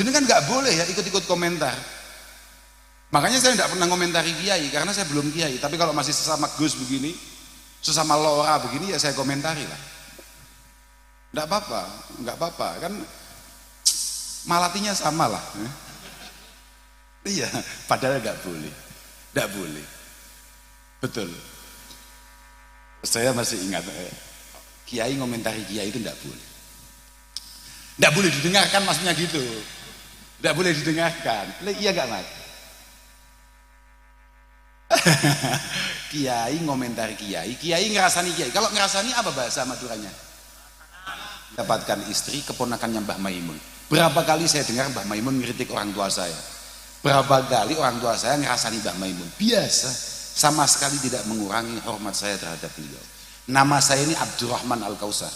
Jenengan nggak boleh ya ikut-ikut komentar. Makanya saya tidak pernah komentari kiai karena saya belum kiai. Tapi kalau masih sesama Gus begini, sesama Lora begini ya saya komentari lah. Nggak apa-apa, nggak apa-apa kan malatinya sama lah. Iya, padahal nggak boleh, nggak boleh. Betul. Saya masih ingat kiai ngomentari kiai itu nggak boleh. Nggak boleh didengarkan maksudnya gitu. Nggak boleh didengarkan. Iya nggak Mas? Kiai ngomentari kiai, kiai ngerasani kiai. Kalau ngerasani apa bahasa Maduranya? Dapatkan istri keponakannya Mbah Maimun. Berapa kali saya dengar Mbah Maimun ngeritik orang tua saya. Berapa kali orang tua saya ngerasani Mbah Maimun. Biasa, sama sekali tidak mengurangi hormat saya terhadap beliau. Nama saya ini Abdurrahman Al-Kausar.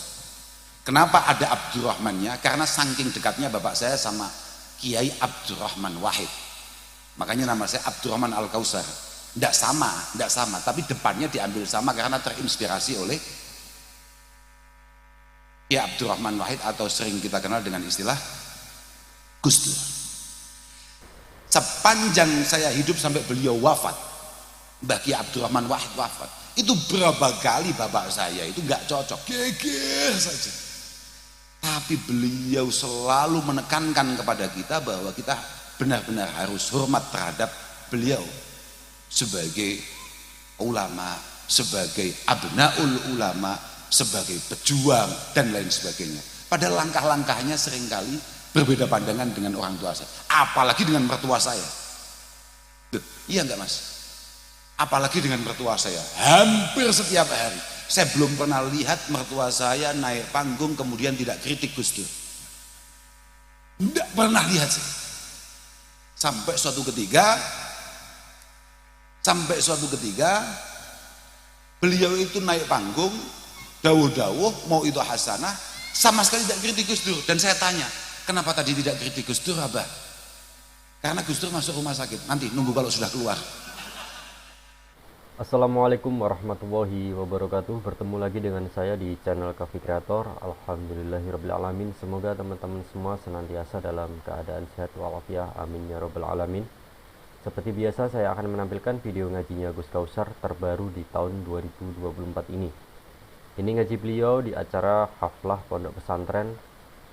Kenapa ada Abdurrahmannya? Karena saking dekatnya bapak saya sama Kiai Abdurrahman Wahid. Makanya nama saya Abdurrahman Al-Kausar. Tidak sama, tapi depannya diambil sama karena terinspirasi oleh Kiai Abdurrahman Wahid atau sering kita kenal dengan istilah Gus Dur. Sepanjang saya hidup sampai beliau wafat, Mbah Kiai Abdurrahman Wahid wafat, itu berapa kali bapak saya itu nggak cocok, geger saja. Tapi beliau selalu menekankan kepada kita bahwa kita benar-benar harus hormat terhadap beliau sebagai ulama, sebagai abnaul ulama, sebagai pejuang dan lain sebagainya. Pada langkah-langkahnya seringkali berbeda pandangan dengan orang tua saya, apalagi dengan mertua saya. Iya enggak Mas? Apalagi dengan mertua saya, hampir setiap hari. Saya belum pernah lihat mertua saya naik panggung kemudian tidak kritik Gus Dur. Tidak pernah lihat sih. Sampai suatu ketika beliau itu naik panggung, dawuh-dawuh mau itu hasanah, sama sekali tidak kritik Gus Dur. Dan saya tanya, kenapa tadi tidak kritik Gus Dur Abah? Karena Gus Dur masuk rumah sakit, nanti nunggu kalau sudah keluar. Assalamualaikum warahmatullahi wabarakatuh. Bertemu lagi dengan saya di channel Kafi Kreator. Alhamdulillahirrabbilalamin. Semoga teman-teman semua senantiasa dalam keadaan sehat walafiat. Amin ya rabbal alamin. Seperti biasa saya akan menampilkan video ngajinya Gus Kausar terbaru di tahun 2024 ini. Ini ngaji beliau di acara Haflah Pondok Pesantren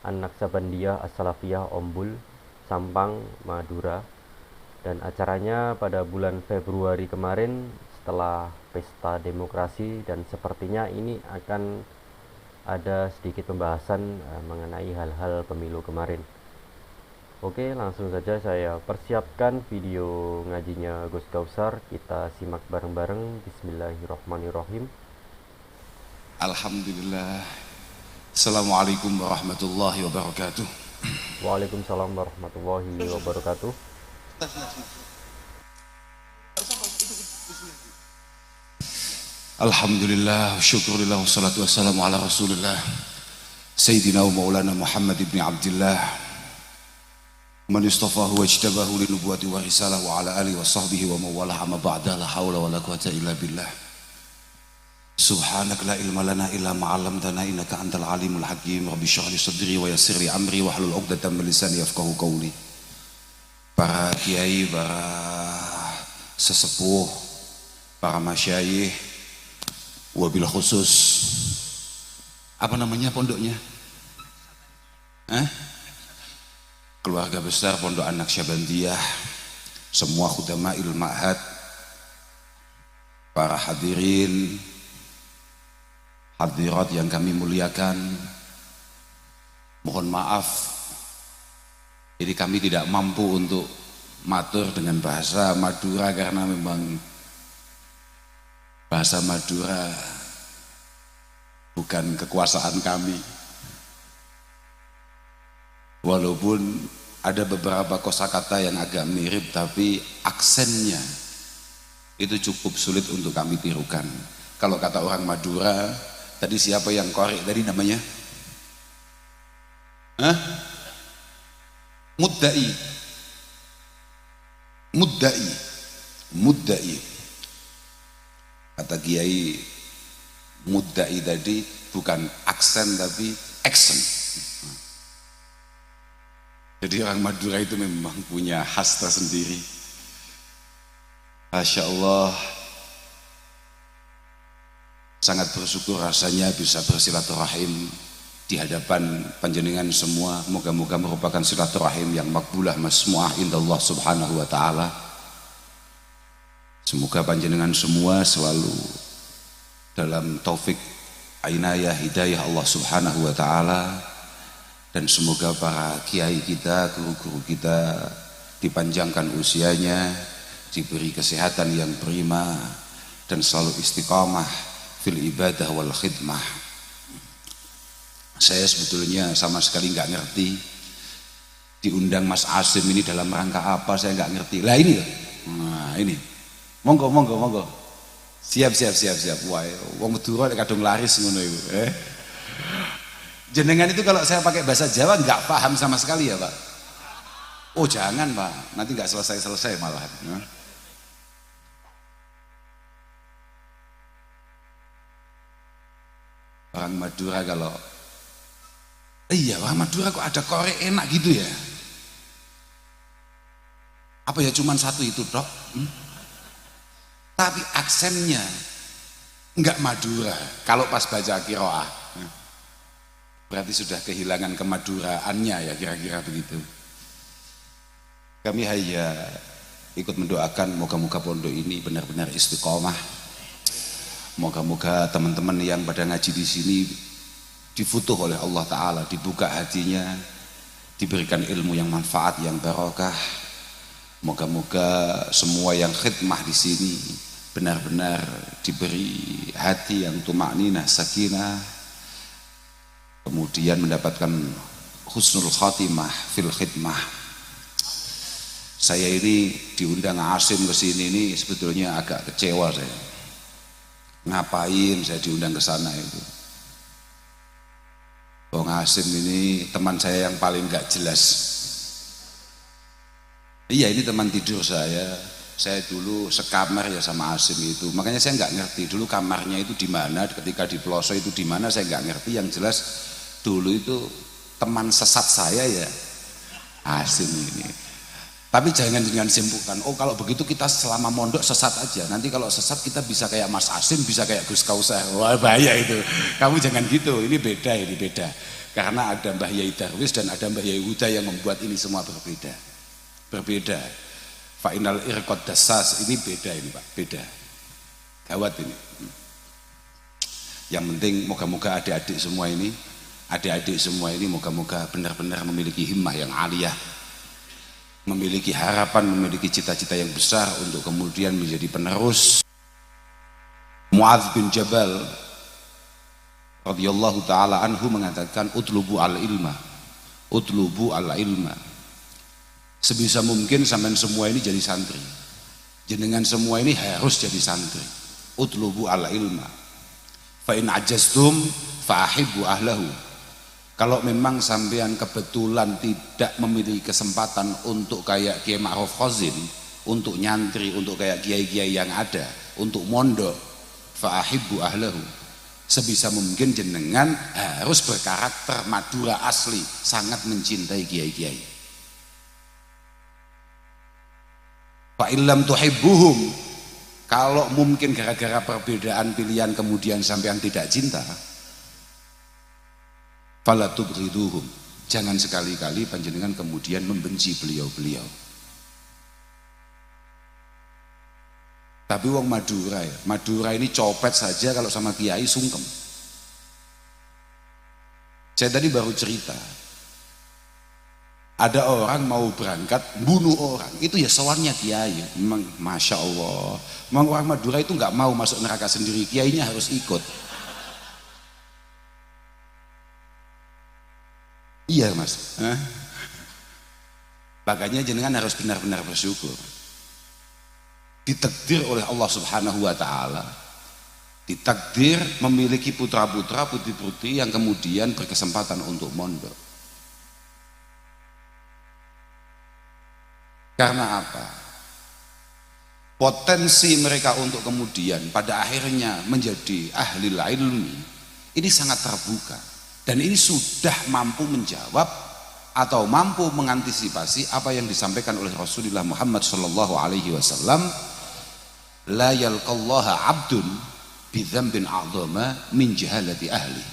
An-Naksabandiyah As-Salafiyah Ombul, Sampang, Madura. Dan acaranya pada bulan Februari kemarin setelah pesta demokrasi, dan sepertinya ini akan ada sedikit pembahasan mengenai hal-hal pemilu kemarin. Oke, langsung saja saya persiapkan video ngajinya Gus Kausar. Kita simak bareng-bareng. Bismillahirrahmanirrahim. Alhamdulillah. Assalamualaikum warahmatullahi wabarakatuh. Waalaikumsalam warahmatullahi wabarakatuh. Alhamdulillah, syukurillah, wassalatu wassalamu ala rasulillah Sayyidina wa maulana Muhammad ibn Abdillah man istafahu wa ijtabahu li nubuwati wa risalah wa ala alihi wa sahbihi wa mawalah amma ba'da. La hawla wa la quwata illa billah. Subhanak la ilma lana illa ma 'allamtana innaka antal alimul hakim. Rabbi shrah li sadri wa yassir li amri wa hlul 'uqdatam min lisani yafqahu qawli. Para kiai, para sesepuh, para masyayikh, wabil khusus apa namanya pondoknya? Keluarga besar Pondok An-Naksabandiyah, semua khudama'il ma'had, para hadirin, hadirat yang kami muliakan, mohon maaf, jadi kami tidak mampu untuk matur dengan bahasa Madura karena memang bahasa Madura bukan kekuasaan kami. Walaupun ada beberapa kosakata yang agak mirip, tapi aksennya itu cukup sulit untuk kami tirukan. Kalau kata orang Madura, tadi siapa yang korek tadi namanya? Muddai. Kata Kiai, muddai tadi bukan aksen tapi action. Jadi orang Madura itu memang punya khas tersendiri. Masya Allah, sangat bersyukur rasanya bisa bersilaturahim di hadapan panjenengan semua. Moga-moga merupakan silaturahim yang makbulah masmu'ah indallah subhanahu wa ta'ala. Semoga panjenengan semua selalu dalam taufik inayah hidayah Allah subhanahu wa ta'ala. Dan semoga para kiai kita, guru-guru kita dipanjangkan usianya, diberi kesehatan yang prima, dan selalu istiqamah fil ibadah wal khidmah. Saya sebetulnya sama sekali nggak ngerti diundang Mas Asim ini dalam rangka apa, saya nggak ngerti. Lah ini loh, nah ini, monggo. Siap. Wah, wong Madura kadung laris ngono iku. Jenengan itu kalau saya pakai bahasa Jawa nggak paham sama sekali ya Pak? Oh jangan Pak, nanti nggak selesai malahan. Orang Madura kalau, iya orang Madura kok ada korek enak gitu ya? Apa ya cuman satu itu dok? Tapi aksennya nggak Madura. Kalau pas baca qiraah. Berarti sudah kehilangan kemaduraannya ya, kira-kira begitu. Kami hanya ikut mendoakan moga-moga pondok ini benar-benar istiqomah. Moga-moga teman-teman yang pada ngaji di sini difutuh oleh Allah Ta'ala, dibuka hatinya, diberikan ilmu yang manfaat, yang barokah. Moga-moga semua yang khidmah di sini benar-benar diberi hati yang tumakninah, sakinah, kemudian mendapatkan husnul khatimah fil khidmah. Saya ini diundang Asim ke sini ini sebetulnya agak kecewa saya. Ngapain saya diundang ke sana itu? Bang Asim ini teman saya yang paling gak jelas. Iya, ini teman tidur saya. Saya dulu sekamar ya sama Asim itu. Makanya saya nggak ngerti dulu kamarnya itu di mana, ketika di pelosok itu di mana saya nggak ngerti. Yang jelas dulu itu teman sesat saya ya Asim ini. Tapi jangan simpulkan, oh kalau begitu kita selama mondok sesat aja. Nanti kalau sesat kita bisa kayak Mas Asim, bisa kayak Gus Kausar. Wah bahaya itu. Kamu jangan gitu, ini beda. Karena ada Mbah Yai Darwis dan ada Mbah Yai Huda yang membuat ini semua berbeda. Fa'inal irqad dasas, ini beda ini Pak, beda. Gawat ini. Yang penting moga-moga adik-adik semua ini moga-moga benar-benar memiliki himmah yang aliyah, memiliki harapan, memiliki cita-cita yang besar untuk kemudian menjadi penerus. Muadz bin Jabal radhiyallahu taala anhu mengatakan utlubu al-ilma. Sebisa mungkin sampean semua ini jadi santri. Jenengan semua ini harus jadi santri. Utlubu al-ilma. Fa in ajaztum fa ahibbu ahlahu. Kalau memang sampean kebetulan tidak memiliki kesempatan untuk kayak Kiai Ma'ruf Khazin, untuk nyantri, untuk kayak kiai-kiai yang ada, untuk mondok, fa ahibbu ahlahu. Sebisa mungkin jenengan harus berkarakter Madura asli, sangat mencintai kiai-kiai. Fa illam tuhibbuhum, kalau mungkin gara-gara perbedaan pilihan kemudian sampean tidak cinta, fala tubghiduhum, jangan sekali-kali panjenengan kemudian membenci beliau-beliau. Tapi wong Madura ya, Madura ini copet saja kalau sama kiai sungkem. Saya tadi baru cerita, ada orang mau berangkat bunuh orang, itu ya sowannya kiai. Memang masya Allah, memang orang Madura itu nggak mau masuk neraka sendiri, kiainya harus ikut. Iya mas. Makanya jenengan harus benar-benar bersyukur. Ditakdir oleh Allah Subhanahu wa Ta'ala, ditakdir memiliki putra-putra, putri-putri yang kemudian berkesempatan untuk mondok. Karena apa? Potensi mereka untuk kemudian pada akhirnya menjadi ahli ilmi ini sangat terbuka, dan ini sudah mampu menjawab atau mampu mengantisipasi apa yang disampaikan oleh Rasulullah Muhammad sallallahu alaihi wasallam, la yalqallaha 'abdun bi dzambin a'dhama min jahalati ahli.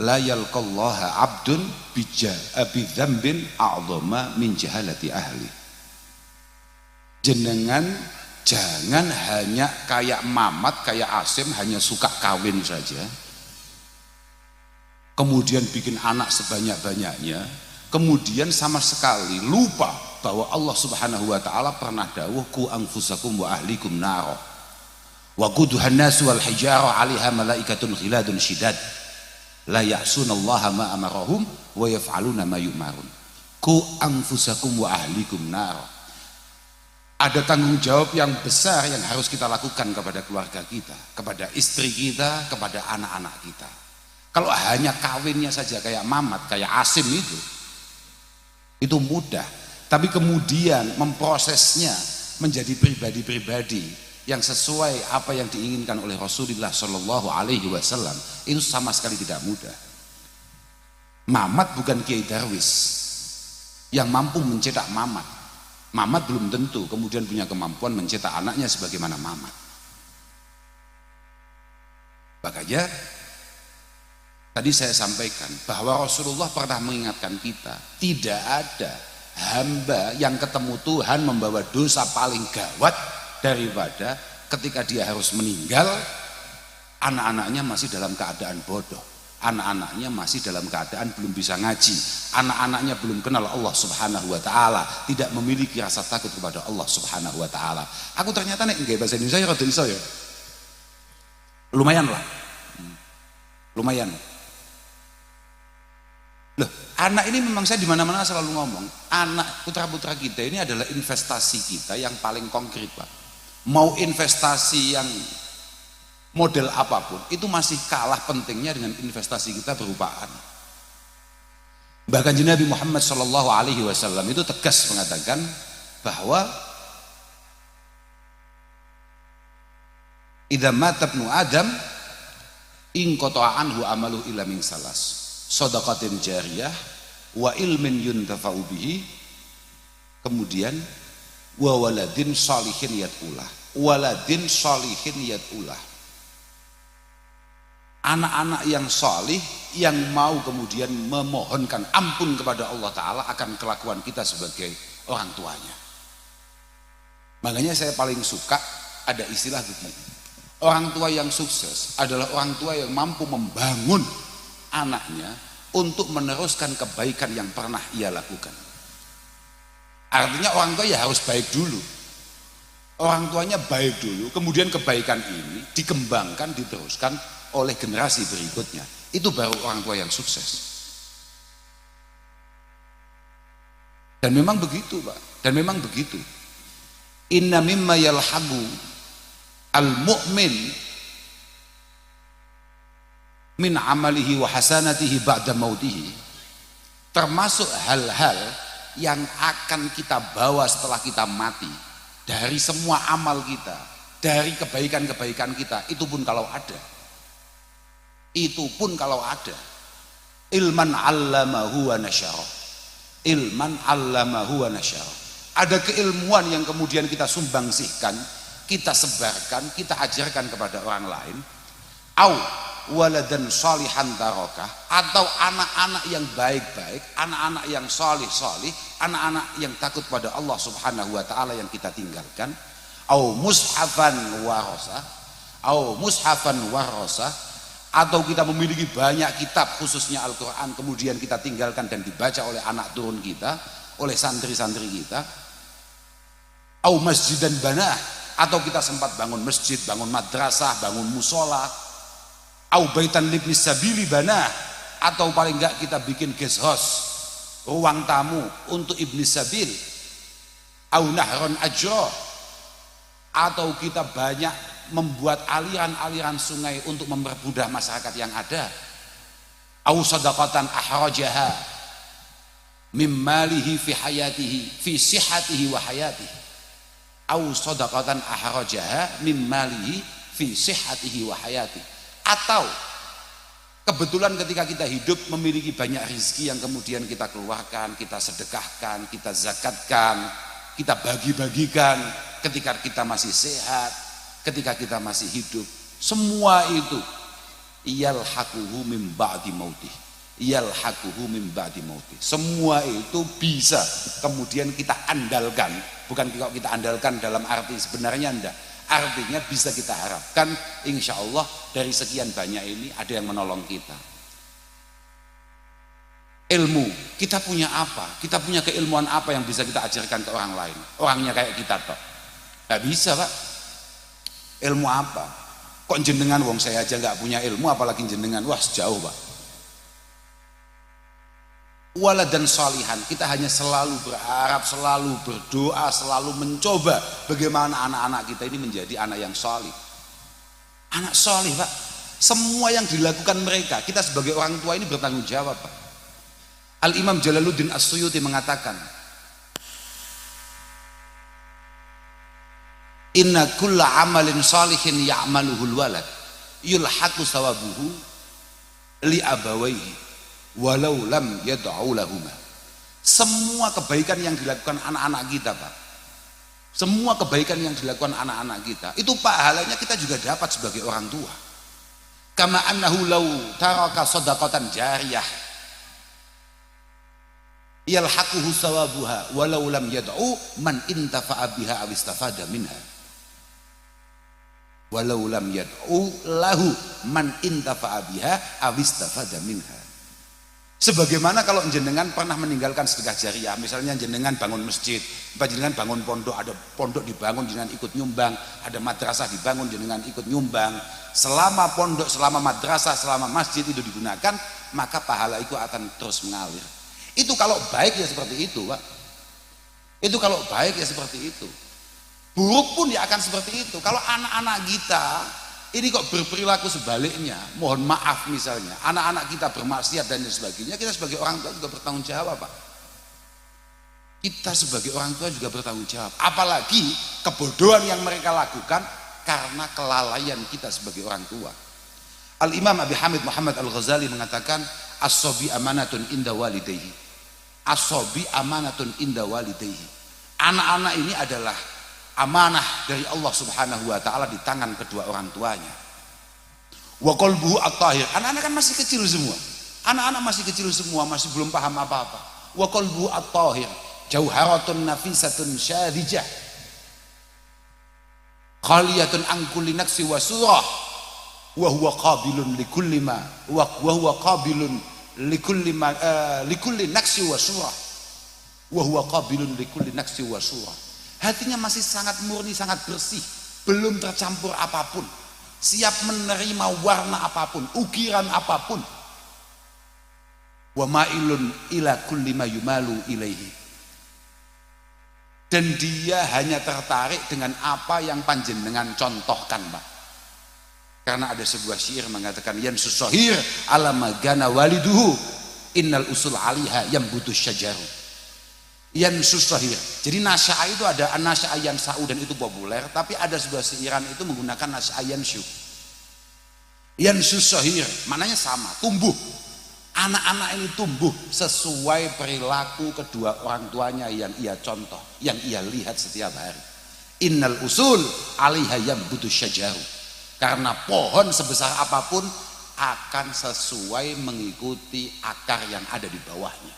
La yalqallaha 'abdun bi dzambin a'dhama min jahalati ahli. Jenengan jangan hanya kayak Mamat, kayak Asim, hanya suka kawin saja, kemudian bikin anak sebanyak-banyaknya, kemudian sama sekali lupa bahwa Allah Subhanahu wa taala pernah dawuh ku anfusakum wa ahlikum nar wa quduhan nasu wal hijara 'alaiha malaikatun ghiladun syidad la ya'sunallaha ma amarahum wa yaf'aluna ma yu'marun. Ku anfusakum wa ahlikum nar. Ada tanggung jawab yang besar yang harus kita lakukan kepada keluarga kita, kepada istri kita, kepada anak-anak kita. Kalau hanya kawinnya saja kayak Mamat, kayak Asim itu mudah. Tapi kemudian memprosesnya menjadi pribadi-pribadi yang sesuai apa yang diinginkan oleh Rasulullah Shallallahu Alaihi Wasallam itu sama sekali tidak mudah. Mamat bukan Kiai Darwis yang mampu mencetak Mamat. Mamat belum tentu kemudian punya kemampuan mencetak anaknya sebagaimana Mamat. Makanya tadi saya sampaikan bahwa Rasulullah pernah mengingatkan kita, tidak ada hamba yang ketemu Tuhan membawa dosa paling gawat daripada ketika dia harus meninggal, anak-anaknya masih dalam keadaan bodoh, anak-anaknya masih dalam keadaan belum bisa ngaji, anak-anaknya belum kenal Allah Subhanahu wa taala, tidak memiliki rasa takut kepada Allah Subhanahu wa taala. Aku ternyata nek nggih bahasa Indonesia rada iso ya. Lumayan lah. Lumayan. Loh, anak ini memang saya di mana-mana selalu ngomong, anak putra-putra kita ini adalah investasi kita yang paling konkret, Pak. Mau investasi yang model apapun itu masih kalah pentingnya dengan investasi kita berupa anak. Bahkan Nabi Muhammad Shallallahu Alaihi Wasallam itu tegas mengatakan bahwa idza mata ibnu Adam inqata'a anhu amalu illa min salas, shadaqatin jariyah wa ilmin yuntafa'u bihi, kemudian wa waladin shalihin yad'ulah, waladin shalihin yad'ulah. Anak-anak yang salih yang mau kemudian memohonkan ampun kepada Allah Ta'ala akan kelakuan kita sebagai orang tuanya. Makanya saya paling suka ada istilah begini, orang tua yang sukses adalah orang tua yang mampu membangun anaknya untuk meneruskan kebaikan yang pernah ia lakukan. Artinya orang tua ya harus baik dulu, orang tuanya baik dulu, kemudian kebaikan ini dikembangkan, diteruskan oleh generasi berikutnya. Itu baru orang tua yang sukses. Dan memang begitu, Pak. Dan memang begitu. Inna mimma yalhagu al-mu'min min amalihi wa hasanatihi ba'da mautihi, termasuk hal-hal yang akan kita bawa setelah kita mati dari semua amal kita, dari kebaikan-kebaikan kita, itu pun kalau ada, ilman 'allamahu wa nasyara, ilman 'allamahu wa nasyara, ada keilmuan yang kemudian kita sumbangsihkan, kita sebarkan, kita ajarkan kepada orang lain, au waladan shalihan tarokah, atau anak-anak yang baik-baik, anak-anak yang salih-salih, anak-anak yang takut pada Allah Subhanahu wa taala yang kita tinggalkan, au mushafan warasah, au mushafan warasah, atau kita memiliki banyak kitab khususnya Al-Qur'an kemudian kita tinggalkan dan dibaca oleh anak turun kita, oleh santri-santri kita, au masjidan banah, atau kita sempat bangun masjid, bangun madrasah, bangun musola, au baitan libnis sabili banah, atau paling enggak kita bikin guest house, ruang tamu untuk iblis sabil, au nahron ajro, atau kita banyak membuat aliran-aliran sungai untuk mempermudah masyarakat yang ada, au sadaqatan ahrajaha mimmalihi fi hayatihi fi sihhatihi wa hayatihi, au sadaqatan ahrajaha mimmalihi fi sihhatihi wa hayatihi, atau Kebetulan ketika kita hidup memiliki banyak rezeki yang kemudian kita keluarkan, kita sedekahkan, kita zakatkan, kita bagi-bagikan ketika kita masih sehat, ketika kita masih hidup. Semua itu yalhaquhu min ba'di mautih. Yalhaquhu min ba'di mautih. Semua itu bisa kemudian kita andalkan, bukan kalau kita andalkan dalam arti sebenarnya enggak. Artinya bisa kita harapkan insya Allah dari sekian banyak ini ada yang menolong kita. Ilmu, kita punya apa? Kita punya keilmuan apa yang bisa kita ajarkan ke orang lain? Orangnya kayak kita toh. Gak bisa Pak. Ilmu apa? Kok jenengan wong saya aja gak punya ilmu apalagi jenengan? Wah sejauh Pak. Waladan sholihan, kita hanya selalu berharap, selalu berdoa, selalu mencoba bagaimana anak-anak kita ini menjadi anak yang sholih. Anak sholih Pak. Semua yang dilakukan mereka, kita sebagai orang tua ini bertanggung jawab Pak. Al-Imam Jalaluddin As-Suyuti mengatakan, inna kulla amalin sholihin ya'maluhul walad yulhaqu sawabuhu li abawaihi walau lam yad'u lahuma. Semua kebaikan yang dilakukan anak-anak kita Pak, semua kebaikan yang dilakukan anak-anak kita itu pahalanya kita juga dapat sebagai orang tua. Kama annahu law taraka shadaqatan jariyah yalhaquhu sawabuha walau lam yad'u man intafa'a biha aw istafada minha. Walau lam yad'u lahu man intafa'a biha aw istafada minha. Sebagaimana kalau jenengan pernah meninggalkan sedekah jariah, misalnya jenengan bangun masjid, jenengan bangun pondok, ada pondok dibangun jenengan ikut nyumbang, ada madrasah dibangun jenengan ikut nyumbang. Selama pondok, selama madrasah, selama masjid itu digunakan, maka pahala itu akan terus mengalir. Itu kalau baik ya seperti itu Pak. Itu kalau baik ya seperti itu. Buruk pun ya akan seperti itu. Kalau anak-anak kita ini kok berperilaku sebaliknya, mohon maaf misalnya anak-anak kita bermaksiat dan sebagainya, kita sebagai orang tua juga bertanggung jawab Pak. Kita sebagai orang tua juga bertanggung jawab. Apalagi kebodohan yang mereka lakukan karena kelalaian kita sebagai orang tua. Al-Imam Abi Hamid Muhammad Al-Ghazali mengatakan, as-sobi amanatun inda walidayhi. As-sobi amanatun inda walidayhi. Anak-anak ini adalah amanah dari Allah Subhanahu wa taala di tangan kedua orang tuanya. Wa qalbuhu at-tahir. Anak-anak kan masih kecil semua. Anak-anak masih kecil semua, masih belum paham apa-apa. Wa qalbuhu at-tahir, jauharatun nafisatun syadijah. Khaliyatun an kulli naqsi wa surah. Wa huwa qabilun likulli ma wa huwa qabilun likulli ma likulli naqsi wa surah. Wa huwa qabilun likulli naqsi wa surah. Hatinya masih sangat murni, sangat bersih, belum tercampur apapun, siap menerima warna apapun, ukiran apapun. Wa ma'ilun ila kulli ma yumalu ilaihi. Dan dia hanya tertarik dengan apa yang panjenengan contohkan Pak. Karena ada sebuah syair mengatakan, yansus sohir ala magana waliduhu innal usul aliha yang butuh syajaru. Yansus sohir. Jadi nasya'a itu ada nasya'a yansa'u dan itu populer, tapi ada sebuah seiran itu menggunakan nasya'a yansyu. Yansus sohir maknanya sama, tumbuh. Anak-anak ini tumbuh sesuai perilaku kedua orang tuanya yang ia contoh, yang ia lihat setiap hari. Innal usul alaiha yang butuh syajaru. Karena pohon sebesar apapun akan sesuai mengikuti akar yang ada di bawahnya.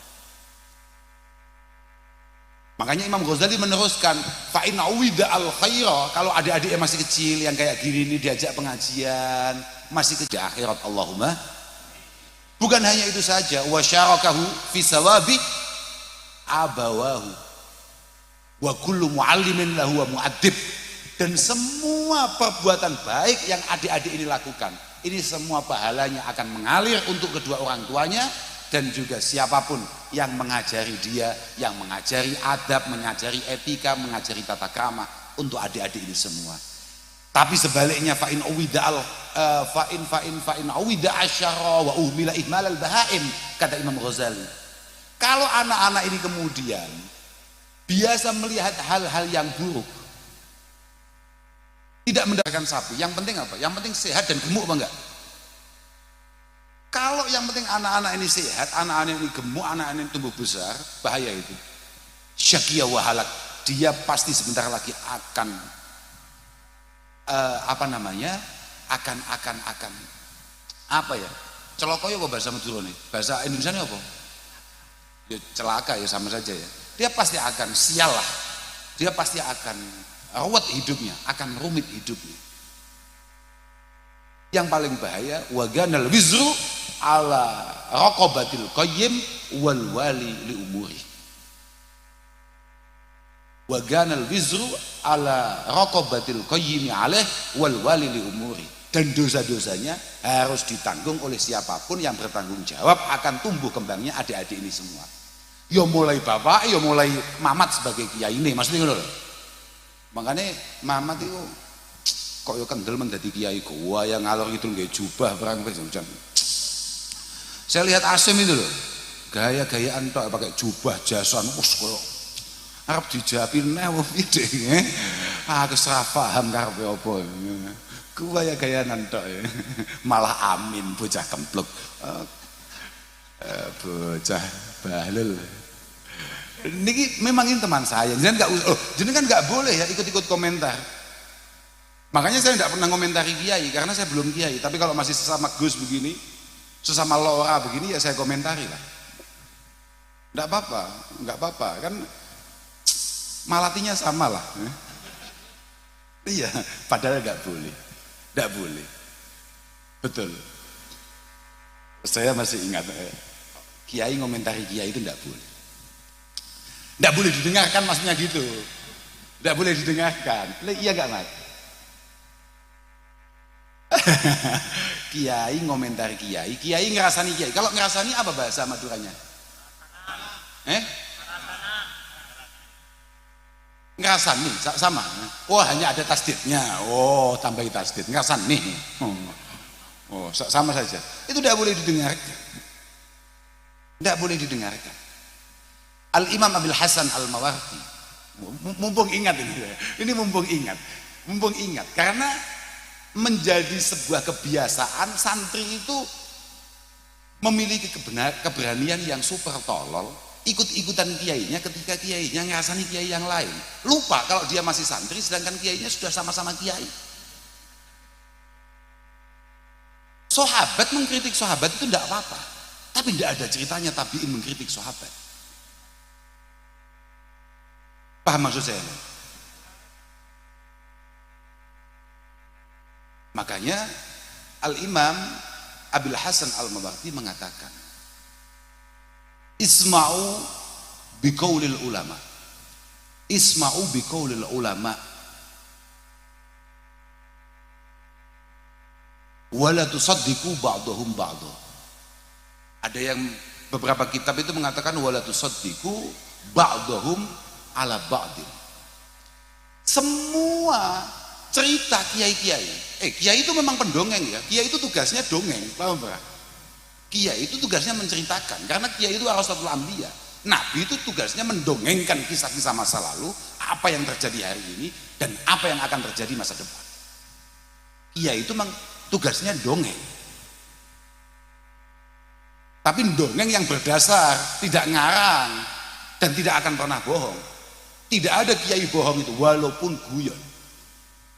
Makanya Imam Ghazali meneruskan, fa in awida al khaira, kalau adik-adik yang masih kecil yang kayak gini ini diajak pengajian, masih kecil akhirat Allahumma. Bukan hanya itu saja, wa syarakahu fi sawabi abawahu wa kullu muallimin lahu wa muaddib. Dan semua perbuatan baik yang adik-adik ini lakukan, ini semua pahalanya akan mengalir untuk kedua orang tuanya. Dan juga siapapun yang mengajari dia, yang mengajari adab, mengajari etika, mengajari tata krama untuk adik-adik ini semua. Tapi sebaliknya fa'in awida asyara wa uhmila ihmalal bahaim, kata Imam Ghazali. Kalau anak-anak ini kemudian biasa melihat hal-hal yang buruk, tidak mendapatkan sapi, yang penting apa? Yang penting sehat dan gemuk apa enggak? Kalau yang penting anak-anak ini sehat, anak-anak ini gemuk, anak-anak ini tumbuh besar, bahaya itu. Syaqiyah wa halak, dia pasti sebentar lagi akan akan apa ya? Celokoyo apa bahasa Madura nih? Bahasa Indonesia ini apa? Ya celaka ya, sama saja ya. Dia pasti akan sial lah. Dia pasti akan ruwet hidupnya, akan rumit hidupnya. Yang paling bahaya waganal wizru ala raqabatil qayyim wal wali li umuri. Waganal wizru ala raqabatil qayyim alaih wal wali li umuri. Dan dosa-dosanya harus ditanggung oleh siapapun yang bertanggung jawab akan tumbuh kembangnya adik-adik ini semua. Ya mulai bapak, ya mulai mamat sebagai kiai ini, maksudnya ngono lho. Makanya mamat itu kok yo kendel menjadi kiai gua yang ngalor itu nggak jubah perang hujan. Saya lihat Asim itu loh, gaya-gayaan tok pakai jubah jasan, koyo arep dijapin wong iki. Aku ora paham karepe apa. Gaya-gayaan tok ya. Malah amin bocah kempluk. Bocah bahlul. Niki memang ini teman saya. Jenengan nggak boleh ya ikut-ikut komentar. Makanya saya tidak pernah komentari kiai karena saya belum kiai. Tapi kalau masih sesama Gus begini, sesama Lora begini ya saya komentari lah. Nggak apa-apa kan malatinya sama lah. Iya, padahal nggak boleh. Betul. Saya masih ingat kiai ngomentari kiai itu nggak boleh. Nggak boleh didengarkan maksudnya gitu. Nggak boleh didengarkan. Iya nggak Mas? Kiai ngomentari kiai ngerasani kiai. Kalau ngerasani apa bahasa Maduranya? Ngerasani sama. Oh hanya ada tasdidnya. Oh tambahi tasdid. Ngerasani. Oh sama saja. Itu tidak boleh didengarkan. Tidak boleh didengarkan. Al Imam Abil Hasan Al Mawardi. Mumpung ingat ini mumpung ingat karena menjadi sebuah kebiasaan santri itu memiliki keberanian yang super tolol, ikut-ikutan kiainya ketika kiainya ngerasani kiai yang lain, lupa kalau dia masih santri sedangkan kiainya sudah sama-sama kiai. Sahabat mengkritik sahabat itu tidak apa-apa, tapi tidak ada ceritanya tabiin mengkritik sahabat. Paham maksud saya? Makanya Al-Imam Abil Hasan Al-Mawardi mengatakan Isma'u biqaulil ulama. Isma'u biqaulil ulama wala tusaddiqu ba'dahum ba'dha. Ada yang beberapa kitab itu mengatakan wala tusaddiqu ba'dahum ala ba'din. Semua cerita kiai-kiai. Kiai itu memang pendongeng ya. Kiai itu tugasnya dongeng, paham Pak? Kiai itu tugasnya menceritakan karena kiai itu warasatul anbiya. Nabi itu tugasnya mendongengkan kisah-kisah masa lalu, apa yang terjadi hari ini dan apa yang akan terjadi masa depan. Kiai itu memang tugasnya dongeng. Tapi dongeng yang berdasar, tidak ngarang dan tidak akan pernah bohong. Tidak ada kiai bohong itu walaupun guyon.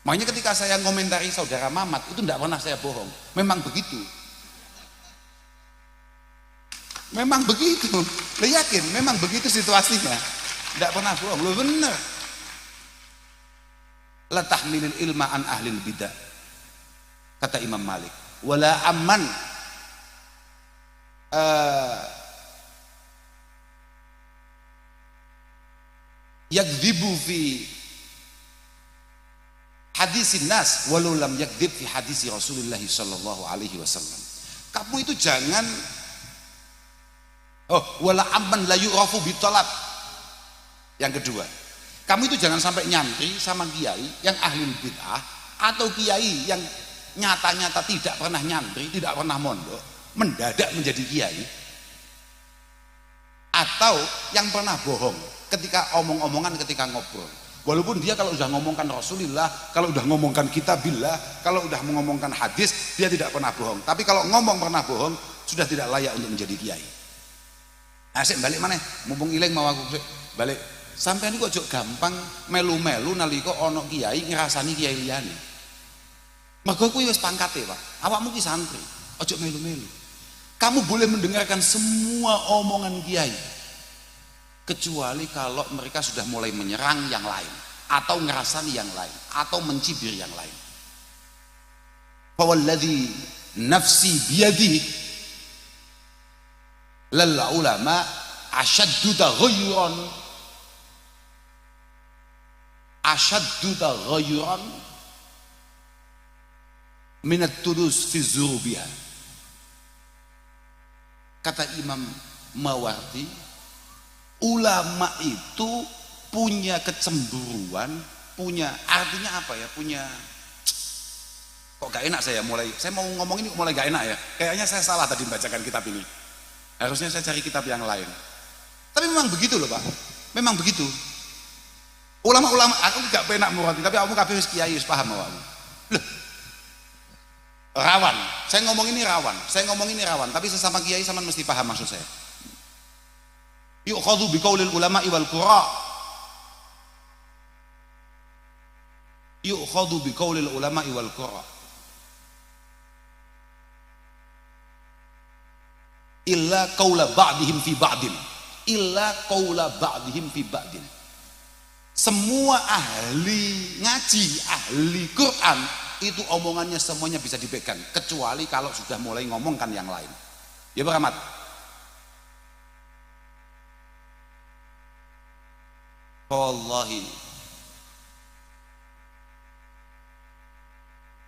Makanya ketika saya ngomentari saudara Mamat itu tidak pernah saya bohong. Memang begitu. Memang begitu. Lo yakin? Memang begitu situasinya. Tidak pernah bohong. Lo bener. La tahmilil ilma an ahlil bidah. Kata Imam Malik. Wala amman yakdzibu fi hadisin nas walau lam yakdzib fi hadisi Rasulullah sallallahu alaihi wasallam. Kamu itu jangan wala amman la yu'rafu bitalab. Yang kedua, kamu itu jangan sampai nyantri sama kiai yang ahli bid'ah atau kiai yang nyata-nyata tidak pernah nyantri, tidak pernah mondok, mendadak menjadi kiai, atau yang pernah bohong ketika omong-omongan, ketika ngobrol. Walaupun dia kalau sudah ngomongkan Rasulullah, kalau sudah ngomongkan kitabillah, kalau sudah mengomongkan hadis, dia tidak pernah bohong. Tapi kalau ngomong pernah bohong, sudah tidak layak untuk menjadi kiai. Asik balik mana? Mumpung ilang mau aku balik. Sampeyan kok jok gampang melu-melu nalika ana kiai ngrasani kiai liyane. Mergo kuwi wis pangkate, Pak. Awakmu ki santri, ojo melu-melu. Kamu boleh mendengarkan semua omongan kiai kecuali kalau mereka sudah mulai menyerang yang lain atau ngerasani yang lain atau mencibir yang lain. Fawalladzi nafsi biyadihi lal ulama ashaddu taghayyuran min at-tulus fi zurubiha. Kata Imam Mawardi, ulama itu punya kecemburuan, punya artinya apa ya? Punya kok gak enak saya mau ngomong ini mulai gak enak ya. Kayaknya saya salah tadi membacakan kitab ini. Harusnya saya cari kitab yang lain. Tapi memang begitu loh, Pak. Memang begitu. Ulama-ulama aku gak penak murati, tapi kamu kabeh wis kiai wis paham awakmu. Loh. Rawan. Saya ngomong ini rawan, tapi sesama kiai sama mesti paham maksud saya. Yu'khadhu biqaulil ulama'i wal qura. Yu'khadhu biqaulil ulama'i wal qura. Illa qaula ba'dihim fi ba'din. Illa qaula ba'dihim fi ba'din. Semua ahli ngaji, ahli Quran itu omongannya semuanya bisa dipegang kecuali kalau sudah mulai ngomongkan yang lain. Ya Pak Ahmad. Wallahi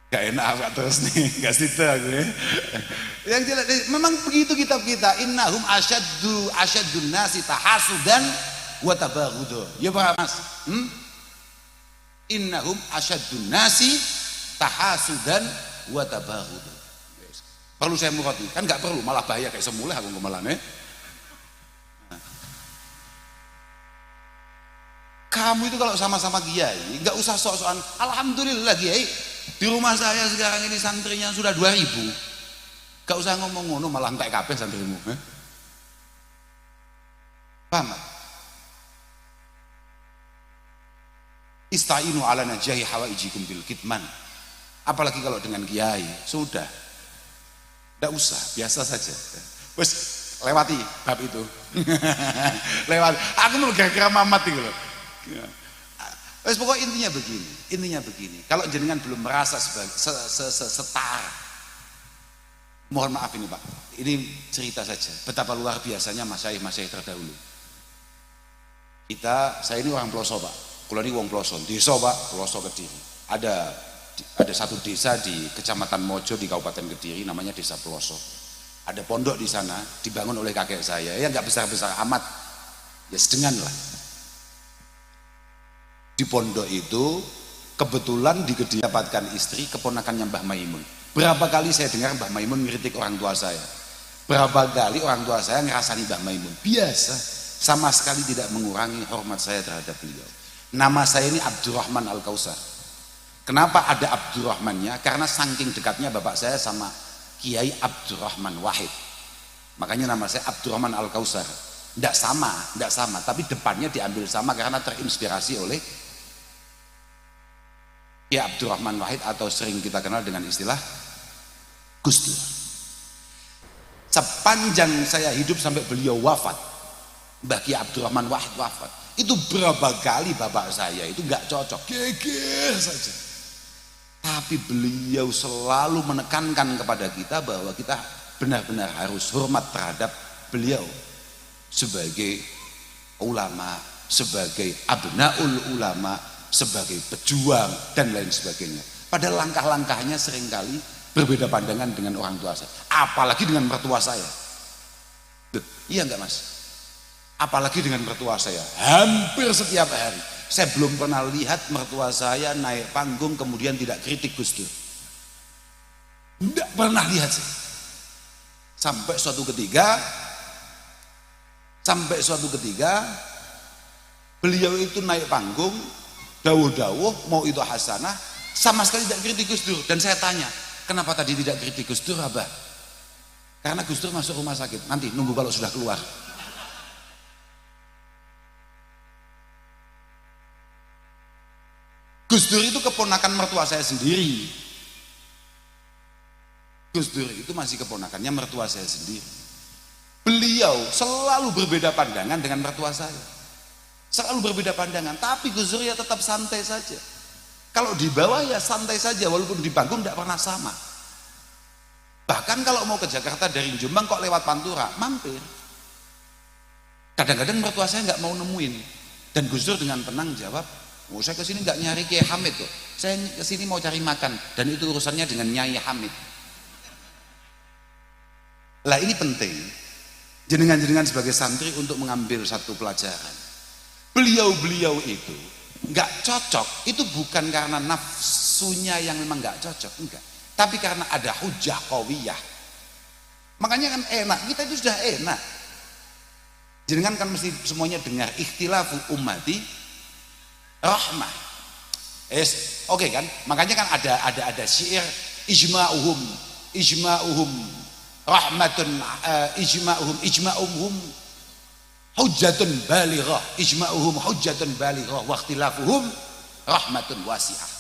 gak enak agak terus nih, gak setuju aku ya. Yang jelas memang begitu kitab kita. Innahum asyadun nasi tahasudan wa tabaghud. Ya Pak Mas. Innahum asyadun nasi tahasudan wa tabaghud. Perlu saya murati? Kan nggak perlu, malah bahaya kayak semula aku ngomalan ya. Kamu itu kalau sama-sama kiai nggak usah sok-sokan. Alhamdulillah kiai di rumah saya sekarang ini santrinya sudah 2000. Gak usah ngomong ngono malah entek kabeh santrimu. Paham? Istainu ala najahi hawaijikum bil kitman. Apalagi kalau dengan kiai, sudah. Tidak usah, biasa saja. Wes lewati bab itu. Lewati. Aku mau gara-gara mamat itu loh. Wes pokoknya intinya begini. Kalau jenengan belum merasa sebagai setara, mohon maaf ini Pak. Ini cerita saja. Betapa luar biasanya masyayikh terdahulu. Saya ini orang Ploso Pak. Kalau ini wong Ploso, desa Pak, Ploso Kediri. Ada satu desa di Kecamatan Mojo di Kabupaten Kediri, namanya Desa Ploso. Ada pondok di sana, dibangun oleh kakek saya. Ya nggak besar-besar amat, ya sedengan lah. Di pondok itu kebetulan di Kediri dapatkan istri keponakannya Mbah Maimun. Berapa kali saya dengar Mbah Maimun ngeritik orang tua saya. Berapa kali orang tua saya ngerasani Mbah Maimun. Biasa, sama sekali tidak mengurangi hormat saya terhadap beliau. Nama saya ini Abdurrahman Al-Kausar. Kenapa ada Abdurrahmannya? Karena saking dekatnya bapak saya sama Kiai Abdurrahman Wahid. Makanya nama saya Abdurrahman Al-Kausar. Tidak sama, tapi depannya diambil sama karena terinspirasi oleh Kiai Abdurrahman Wahid atau sering kita kenal dengan istilah Gus Dur. Sepanjang saya hidup sampai beliau wafat, Mbah Kiai Abdurrahman Wahid wafat, itu berapa kali bapak saya itu nggak cocok, geger saja. Tapi beliau selalu menekankan kepada kita bahwa kita benar-benar harus hormat terhadap beliau sebagai ulama, sebagai abnaul ulama, sebagai pejuang dan lain sebagainya. Pada langkah-langkahnya seringkali berbeda pandangan dengan orang tua saya, apalagi dengan mertua saya. Iya enggak Mas? Apalagi dengan mertua saya, hampir setiap hari. Saya belum pernah lihat mertua saya naik panggung kemudian tidak kritik Gus Dur. Tidak pernah lihat sih. Sampai suatu ketika beliau itu naik panggung, dawuh-dawuh mau itu hasanah, sama sekali tidak kritik Gus Dur. Dan saya tanya, kenapa tadi tidak kritik Gus Dur, Abah? Karena Gus Dur masuk rumah sakit, nanti nunggu kalau sudah keluar. Gus Dur itu keponakan mertua saya sendiri. Gus Dur itu masih keponakannya mertua saya sendiri. Beliau selalu berbeda pandangan dengan mertua saya. Selalu berbeda pandangan, tapi Gus Dur ya tetap santai saja. Kalau di bawah ya santai saja, walaupun di panggung tidak pernah sama. Bahkan kalau mau ke Jakarta dari Jombang kok lewat Pantura, mampir. Kadang-kadang mertua saya nggak mau nemuin. Dan Gus Dur dengan tenang jawab, oh saya kesini nggak nyari Kiai Hamid kok. Saya kesini mau cari makan, dan itu urusannya dengan Nyai Hamid. Lah ini penting, jenengan-jenengan sebagai santri untuk mengambil satu pelajaran. Beliau-beliau itu nggak cocok, itu bukan karena nafsunya yang memang nggak cocok, enggak. Tapi karena ada hujah qawiyah. Makanya kan enak, kita itu sudah enak. Jenengan kan mesti semuanya dengar ikhtilafu ummati rahmah. Oke kan? Makanya kan ada syair ijma'uhum rahmatun ijma'uhum hujjatun balighah wa ikhtilafuhum rahmatun wasi'ah.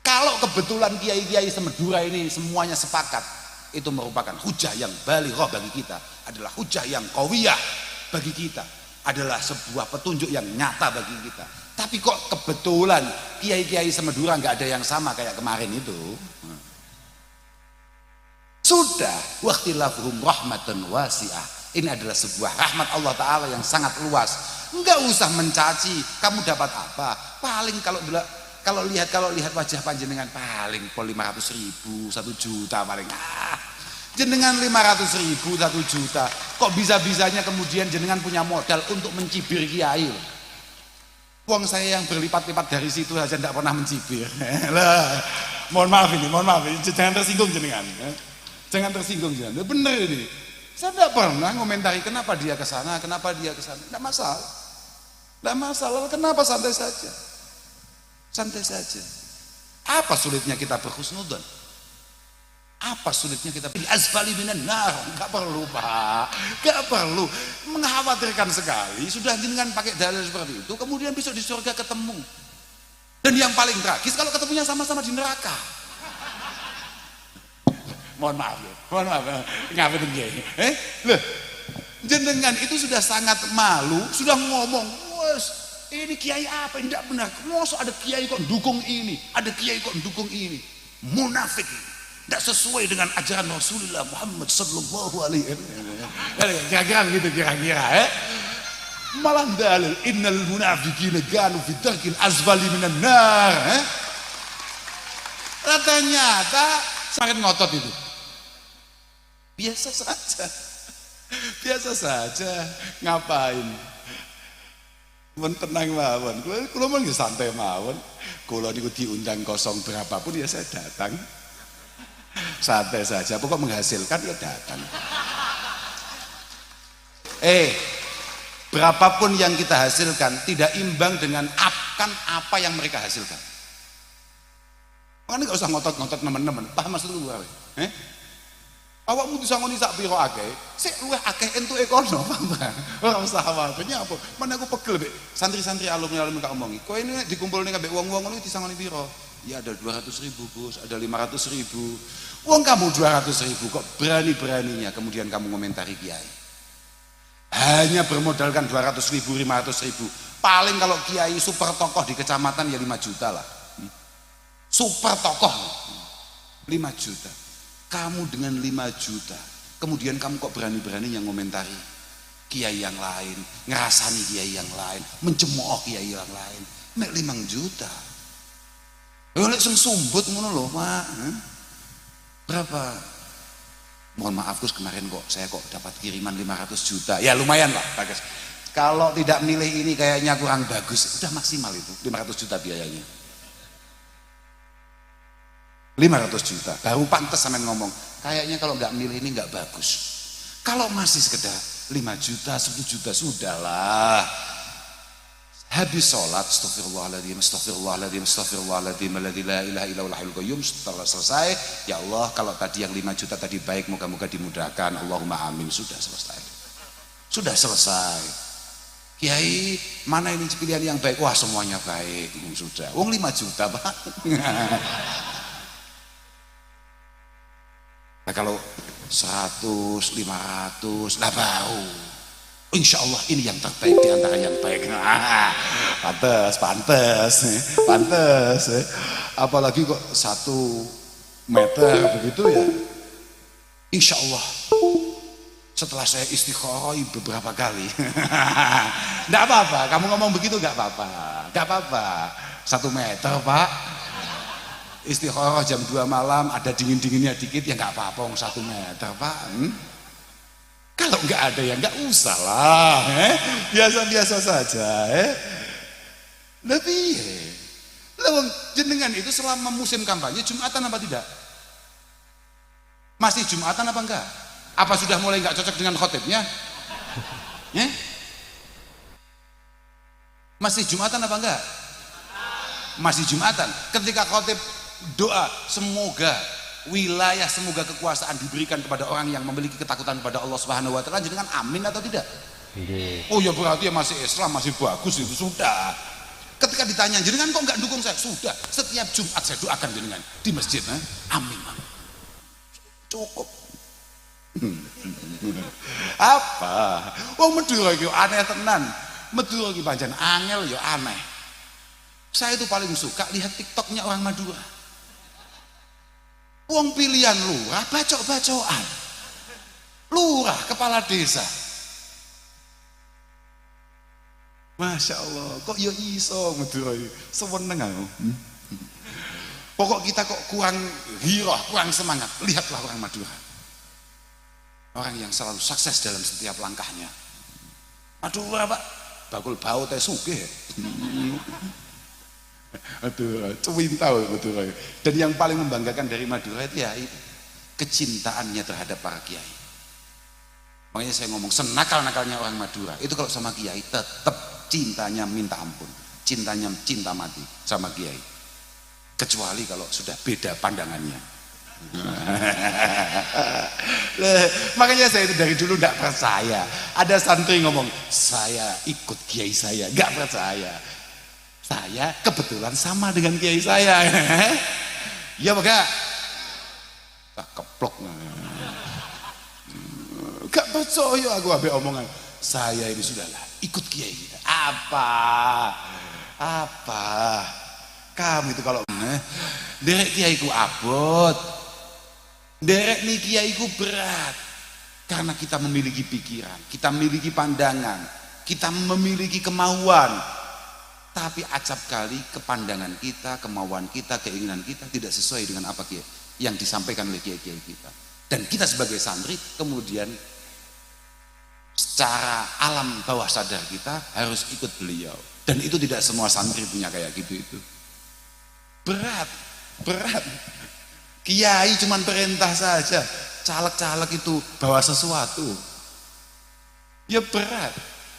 Kalau kebetulan kiai-kiai Semedura ini semuanya sepakat, itu merupakan hujah yang balighah bagi kita, adalah hujah yang qawiyah bagi kita, adalah sebuah petunjuk yang nyata bagi kita. Tapi kok kebetulan kiai-kiai Semedura nggak ada yang sama kayak kemarin itu. Sudah, waqtilafuhum rahmatun wasi'ah. Ini adalah sebuah rahmat Allah Ta'ala yang sangat luas. Enggak usah mencaci, kamu dapat apa? Paling kalau lihat wajah panjenengan paling 500.000, 1 juta paling. Jenengan 500.000, 1 juta. Kok bisa-bisanya kemudian jenengan punya modal untuk mencibir kiai? Uang saya yang berlipat-lipat dari situ saja tidak pernah mencibir. Lah, mohon maaf ini, jangan tersinggung jenengan. Jangan tersinggung jenengan. Bener ini. Saya tidak pernah komentari kenapa dia ke sana, Tidak masalah. Tidak masalah. Kenapa santai saja? Santai saja. Apa sulitnya kita berhusnudzon? Apa sulitnya kita pilih asfali minan nar? Enggak perlu, Pak. Enggak perlu. Mengkhawatirkan sekali. Sudah jenengan pakai dalil seperti itu, kemudian besok di surga ketemu. Dan yang paling tragis kalau ketemunya sama-sama di neraka. Mohon maaf ya. Ngapain nggih? Loh, jenengan itu sudah sangat malu, sudah ngomong, "Wes, ini kiai apa? Tidak benar. Masa ada kiai kok dukung ini, ada kiai kok dukung ini." Munafik. Tidak sesuai dengan ajaran Rasulullah Muhammad sallallahu alaihi wasallam. Kira-kira. Malah dalil innal munafiqina kanu fi darkil asfali minan nar. Ternyata sangat ngotot itu. Biasa saja. Ngapain? Tenang mawon. Kula mah santai mawon. Kula niku diundang kosong berapapun ya saya datang. Santai saja, pokok menghasilkan ya datang. Berapapun yang kita hasilkan tidak imbang dengan apa yang mereka hasilkan. Makanya gak usah ngotot-ngotot teman-teman. Paham maksudku apa? Awakmu disangoni sak pira akeh, sik luwih akeh entuke kono, paham? Ora usah khawatir apa. Mana aku pegel mek santri-santri alumni tak omongi. Kowe ini dikumpulne kabeh wong-wong ngono disangoni pira? Ya ada 200.000 Gus, ada 500.000. Wong kamu 200.000 kok berani-beraninya kemudian kamu komentari kiai. Hanya bermodalkan 200.000, 500.000. Paling kalau kiai super tokoh di kecamatan ya 5 juta lah. Super tokoh 5 juta. Kamu dengan 5 juta, kemudian kamu kok berani-berani yang komentari kiai yang lain, ngerasani kiai yang lain, mencemooh kiai yang lain. Mek 5 juta. Lek sing sumbut ngono lho, Pak. Berapa? Mohon maaf Gus, kemarin saya dapat kiriman 500 juta. Ya lumayan lah, bagus. Kalau tidak milih ini kayaknya kurang bagus. Udah maksimal itu 500 juta biayanya. 500 juta. Baru pantas sampean ngomong. Kayaknya kalau nggak milih ini nggak bagus. Kalau masih sekedar 5 juta, 10 juta sudahlah. habis sholat, astagfirullahaladzim, astagfirullahaladzim, astagfirullahaladzim, alladzi la ilaha illa huwal hayyul qayyum. Setelah selesai, ya Allah, kalau tadi yang 5 juta tadi baik, moga-moga dimudahkan, Allahumma amin. Sudah selesai. Sudah selesai. Kiai, mana ini pilihan yang baik? Wah, semuanya baik. Sudah. Wong 5 juta, Pak. Nah, kalau 100, 500, lah baru insya Allah ini yang terbaik di antara yang baik. Pantes. Apalagi kok 1 meter begitu ya. Insya Allah setelah saya istikharah beberapa kali. Enggak apa-apa, kamu ngomong begitu enggak apa-apa. Enggak apa-apa. 1 meter, Pak. Istikharah jam 2 malam, ada dingin-dinginnya dikit ya enggak apa-apa, 1 meter, Pak. Kalau enggak ada ya enggak usah lah, biasa-biasa saja. Lebih jenengan itu selama musim kampanye Jumatan apa tidak? Masih Jumatan apa enggak? Apa sudah mulai enggak cocok dengan khotibnya? Masih Jumatan apa enggak? Masih Jumatan. Ketika khotib doa, semoga kekuasaan diberikan kepada orang yang memiliki ketakutan kepada Allah Subhanahu wa taala, jenengan amin atau tidak? Oh ya berarti ya masih Islam, masih bagus itu sudah. Ketika ditanya jenengan kok enggak dukung saya? Sudah, setiap Jumat saya doakan jenengan di masjid, amin. Cukup. Apa? Wong Madura iki aneh tenan. Madura iki pancen angel ya aneh. Saya itu paling suka lihat TikToknya orang Madura. Wong pilihan lurah bacok-bacokan. Lurah kepala desa. Masya Allah, kok ya iso Madura iki. Seweneng aku. Pokok kita kok kurang hirah, kurang semangat. Lihatlah orang Madura. Orang yang selalu sukses dalam setiap langkahnya. Madura, Pak, bakul bau teh sugih. Madura, cuwintau Madura. Dan yang paling membanggakan dari Madura itu ya kecintaannya terhadap para kiai. Makanya saya ngomong senakal-nakalnya orang Madura itu kalau sama kiai tetap cintanya minta ampun, cintanya cinta mati sama kiai. Kecuali kalau sudah beda pandangannya. Makanya saya itu dari dulu tidak percaya. Ada santri ngomong saya ikut kiai saya, nggak percaya. Saya kebetulan sama dengan kiai saya. Ya bagaimana? Tak keplok. Gak percaya aku abe omongan. Saya ini sudahlah ikut kiai kita. Apa? Kamu itu kalau derek kiaiku abot, derek nih kiaiku berat. Karena kita memiliki pikiran, kita memiliki pandangan, kita memiliki kemauan. Tapi acap kali kepandangan kita, kemauan kita, keinginan kita tidak sesuai dengan apa yang disampaikan oleh kiai-kiai kita. Dan kita sebagai santri kemudian secara alam bawah sadar kita harus ikut beliau. Dan itu tidak semua santri punya kayak gitu itu. Berat. Kiai cuman perintah saja, caleg-caleg itu bawa sesuatu. Ya berat.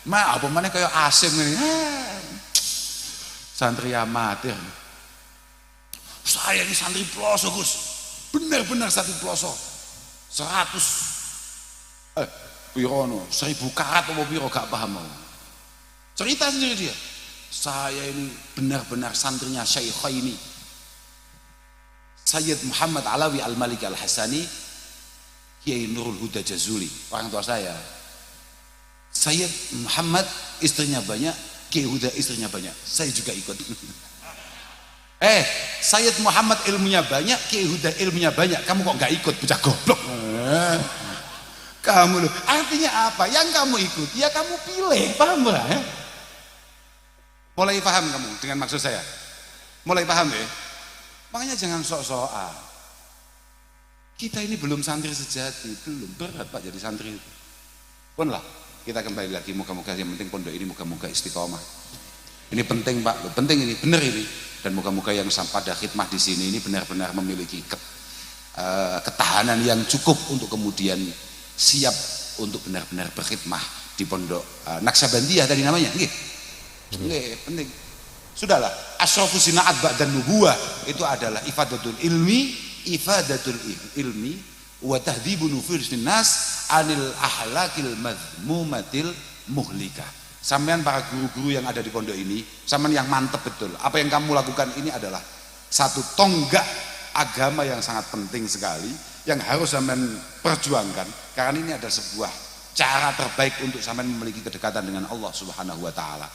Apa mana kayak asim ini. Santri amatir. Saya ini santri ploso, Gus. Benar-benar santri ploso. 100 1000 karat apa piro gak paham. Cerita sendiri dia. Saya ini benar-benar santrinya Syaikhaini. Sayyid Muhammad Alawi Al-Malik Al-Hasani, Kiai Nurul Huda Jazuli, orang tua saya. Sayyid Muhammad istrinya banyak, Kiai Huda istrinya banyak, saya juga ikut. Sayyid Muhammad ilmunya banyak, Kiai Huda ilmunya banyak, kamu kok nggak ikut, bocah goblok. Kamu loh, artinya apa? Yang kamu ikut, ya kamu pilih, paham nggak? Mulai paham kamu dengan maksud saya? Mulai paham ya? Makanya jangan sok-sokan. Kita ini belum santri sejati, belum berat Pak jadi santri itu. Pun lah. Kita kembali lagi, moga-moga yang penting pondok ini moga-moga istiqomah. Ini penting Pak, penting ini, benar ini. Dan moga-moga yang pada khidmah di sini ini benar-benar memiliki ketahanan yang cukup untuk kemudian siap untuk benar-benar berkhidmah di pondok Naksabandiyah tadi namanya, nggih. Nggih, penting. Sudahlah, asyrafus sinaat ba'dan nubuwah itu adalah ifadatul ilmi wa tahdhibu nufusin nas anil ahlakil madhmumatil muhlikah. Sampean para guru-guru yang ada di pondok ini, sampean yang mantep betul. Apa yang kamu lakukan ini adalah satu tonggak agama yang sangat penting sekali yang harus sampean perjuangkan, karena ini adalah sebuah cara terbaik untuk sampean memiliki kedekatan dengan Allah Subhanahu wa taala.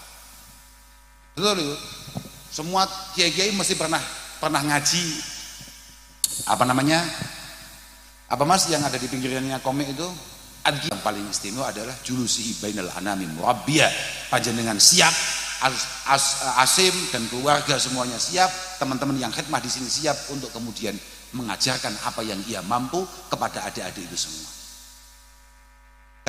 Betul itu. Semua kiai-kiai mesti pernah ngaji apa namanya? Apa Mas yang ada di pinggirannya komik itu? Yang paling istimewa adalah julusihi bainal anami murabbiya. Panjenengan siap, Asim dan keluarga semuanya siap, teman-teman yang khidmah di sini siap untuk kemudian mengajarkan apa yang ia mampu kepada adik-adik itu semua.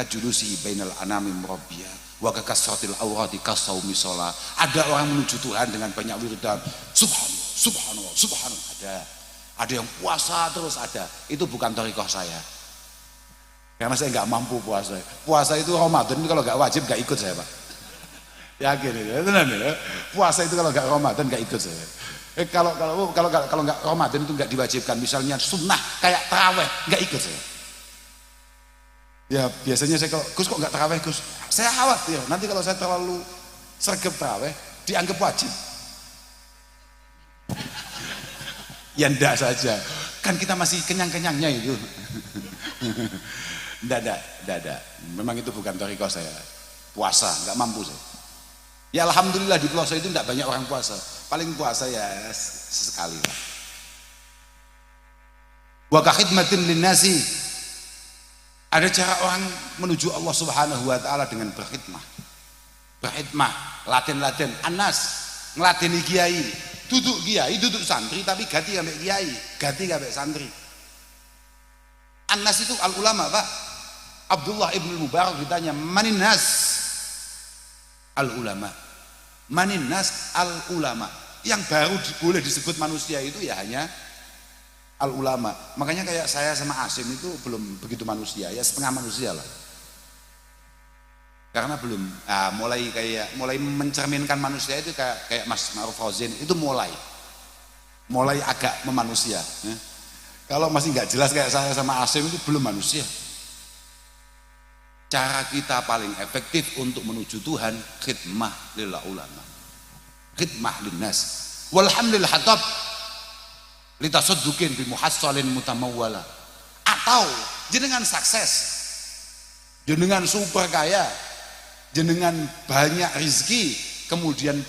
Julusihi bainal anami murabbiya wa kasratil aurati kasaumi shalah. Ada orang menuju Tuhan dengan banyak wiridan, subhanallah, ada yang puasa terus ada. Itu bukan thariqah saya, karena saya nggak mampu puasa itu Ramadan kalau nggak wajib nggak ikut saya Pak, yakin itu benar ya. Puasa itu kalau nggak Ramadan nggak ikut saya. Kalau nggak Ramadan itu nggak diwajibkan, misalnya sunnah kayak taraweh nggak ikut saya. Ya biasanya saya kalau Gus kok nggak taraweh Gus, saya khawatir nanti kalau saya terlalu sergap taraweh dianggap wajib. Ya ndak saja, kan kita masih kenyang-kenyangnya itu. Ndak. Memang itu bukan thariqah saya. Puasa nggak mampu saya. Ya alhamdulillah di puasa itu ndak banyak orang puasa. Paling puasa ya sesekali lah. Wa ka khidmatin linnasi. Ada cara orang menuju Allah Subhanahu wa taala dengan berkhidmah. Laten, anas, ngladeni kiai, duduk santri tapi ganti ambek kiai, ganti ambek santri. Anas itu al ulama, Pak. Abdullah ibn Mubarak ditanya, "Manin nas?" Al ulama. Manin nas al ulama. Yang baru boleh disebut manusia itu ya hanya al ulama. Makanya kayak saya sama Asim itu belum begitu manusia, ya setengah manusia lah. Karena belum mulai mencerminkan manusia itu kayak Mas Ma'ruf Fauzin itu mulai agak memanusia. Ya. Kalau masih nggak jelas kayak saya sama Asim itu belum manusia. Cara kita paling efektif untuk menuju Tuhan khidmah lil ulama, khidmah linnas. Walhamdulillah hatab litasuddukin bi muhassalin mutamawwala. Atau jenengan sukses, jenengan super kaya, jenengan banyak rezeki, kemudian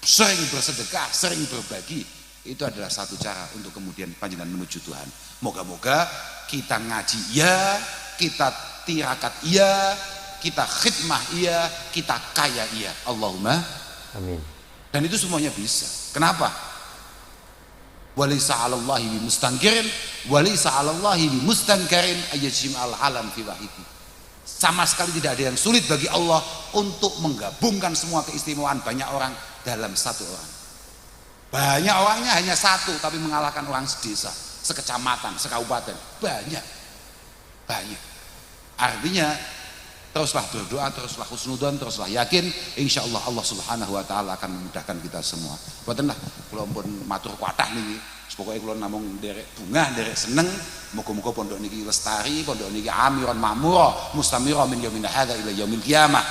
sering bersedekah, sering berbagi, itu adalah satu cara untuk kemudian panjenengan menuju Tuhan. Moga-moga kita ngaji ya, kita tirakat iya, kita khidmah iya, kita kaya iya. Allahumma amin. Dan itu semuanya bisa. Kenapa? Walaysa 'alallahi bimustankirin walaysa 'alallahi bimustankarin ayyajma'al alam fi wahidi. Sama sekali tidak ada yang sulit bagi Allah untuk menggabungkan semua keistimewaan banyak orang dalam satu orang. Banyak orangnya hanya satu tapi mengalahkan orang sedesa, sekecamatan, sekabupaten. Banyak. Artinya teruslah berdoa, teruslah husnudzon, teruslah yakin, insyaallah Allah Subhanahu wa taala akan memudahkan kita semua. Boten lah kula pun matur kuatah niki. Pokoke kula namung derek bungah, derek seneng, muga-muga pondok niki lestari, pondok niki amiran ma'mura, mustamira min yaumin hadza ila yaumil qiyamah.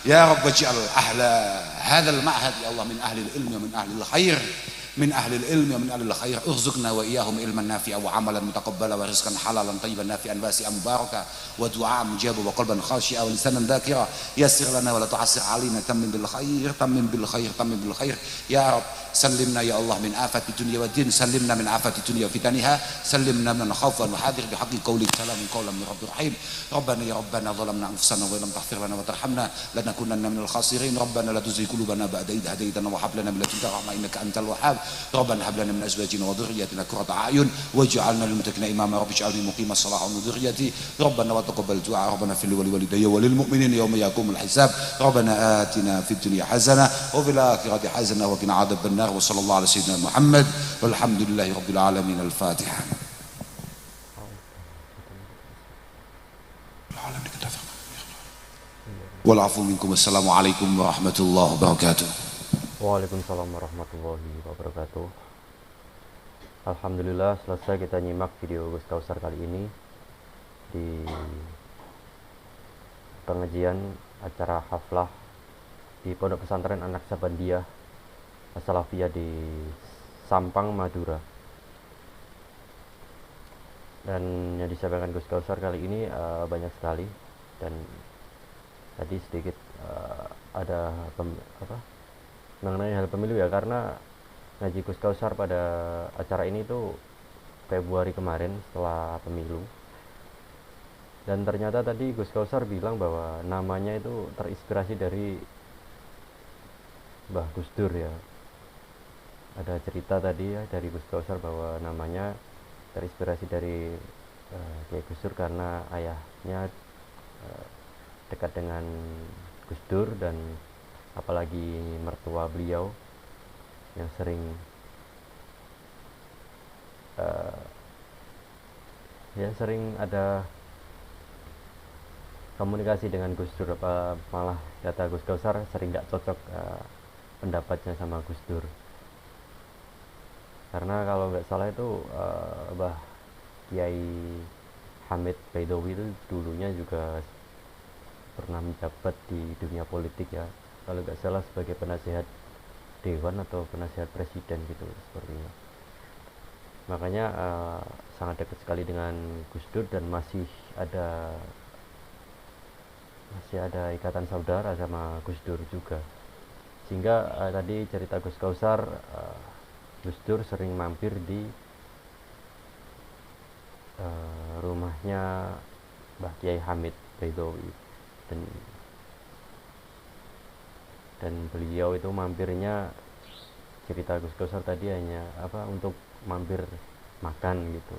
Ya Rabb ij'al ahla hadzal ma'had ya Allah min ahli ilmi wa min ahli khair. Min ahli ilmi wa min ahli khair urzuqna wa iyyahum ilman nafi'a wa amalan mutaqabbala wa rizqan halalan tayyiban nafi'an wasi'an mubaraka wa du'a mujaba wa qalban khashi'a wa lisanan dhakira yassir lana wa la tu'assir 'alaina tammin bil khair ya Rabb sallimna ya Allah min afati dunya wa din sallimna min afati dunya fitaniha sallimna min khawfan wa hadir bi haqqi qawli salamun qawlan min rabbir rahim rabbana ya rabbana zalamna anfusana wa lam taghfir lana wa tarhamna lanakunanna minal khasirin rabbana la tuzigh qulubana ba'da idh hadaytana wa hab lana min ladunka rahmah innaka antal wahhab rabbana hab lana min azwajina wa dhurriyyatina qurrata a'yun waj'alna lil muttaqina imama rabbi ij'alni muqimas salati wa dhurriyyati rabbana wa taqabbal du'a rabbana fil walidayya wa lil mu'minina yawma yaqumul hisab rabbana atina fid dunya hasanah wa fil akhirati hasanah wa qina adzaban nar wa sallallahu ala sayyidina Muhammad walhamdulillahi rabbil alamin. Al-Fatihah. Walafu minkum. Assalamualaikum warahmatullahi wabarakatuh. Waalaikumsalam warahmatullahi wabarakatuh. Alhamdulillah, selesai kita nyimak video Gus Kausar kali ini di pengajian acara haflah di Pondok Pesantren Anak Sabandia As-Salafiyah di Sampang, Madura. Dan yang disampaikan Gus Kausar kali ini banyak sekali, dan tadi sedikit ada mengenai hal pemilu ya, karena ngaji Gus Kausar pada acara ini tuh Februari kemarin setelah pemilu, dan ternyata tadi Gus Kausar bilang bahwa namanya itu terinspirasi dari Mbah Gus Dur ya. Ada cerita tadi ya dari Gus Kausar bahwa namanya terinspirasi dari Kiai Gus Dur karena ayahnya dekat dengan Gus Dur, dan apalagi mertua beliau yang sering sering ada komunikasi dengan Gus Dur, apa malah kata Gus Kausar sering tidak cocok pendapatnya sama Gus Dur, karena kalau nggak salah itu Mbah Kiai Hamid Baidowi itu dulunya juga pernah menjabat di dunia politik ya, kalau nggak salah sebagai penasihat dewan atau penasihat presiden gitu sepertinya. Makanya sangat dekat sekali dengan Gus Dur, dan masih ada ikatan saudara sama Gus Dur juga, sehingga tadi cerita Gus Kausar, Gus Dur sering mampir di rumahnya Mbah Kiai Hamid Baidowi, dan beliau itu mampirnya, cerita Gus Kausar tadi, hanya untuk mampir makan gitu,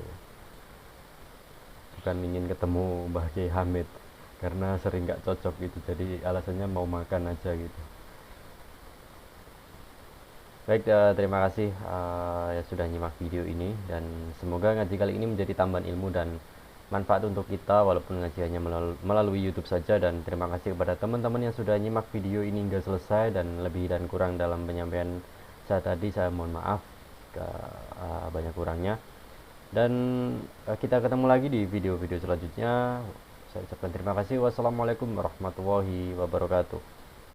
bukan ingin ketemu Mbah Kiai Hamid karena sering gak cocok gitu, jadi alasannya mau makan aja gitu. Baik, terima kasih ya sudah nyimak video ini, dan semoga ngaji kali ini menjadi tambahan ilmu dan manfaat untuk kita, walaupun ngajiannya melalui YouTube saja. Dan terima kasih kepada teman-teman yang sudah nyimak video ini hingga selesai, dan lebih dan kurang dalam penyampaian saya tadi, saya mohon maaf jika banyak kurangnya. Dan kita ketemu lagi di video-video selanjutnya. Saya ucapkan terima kasih. Wassalamualaikum warahmatullahi wabarakatuh.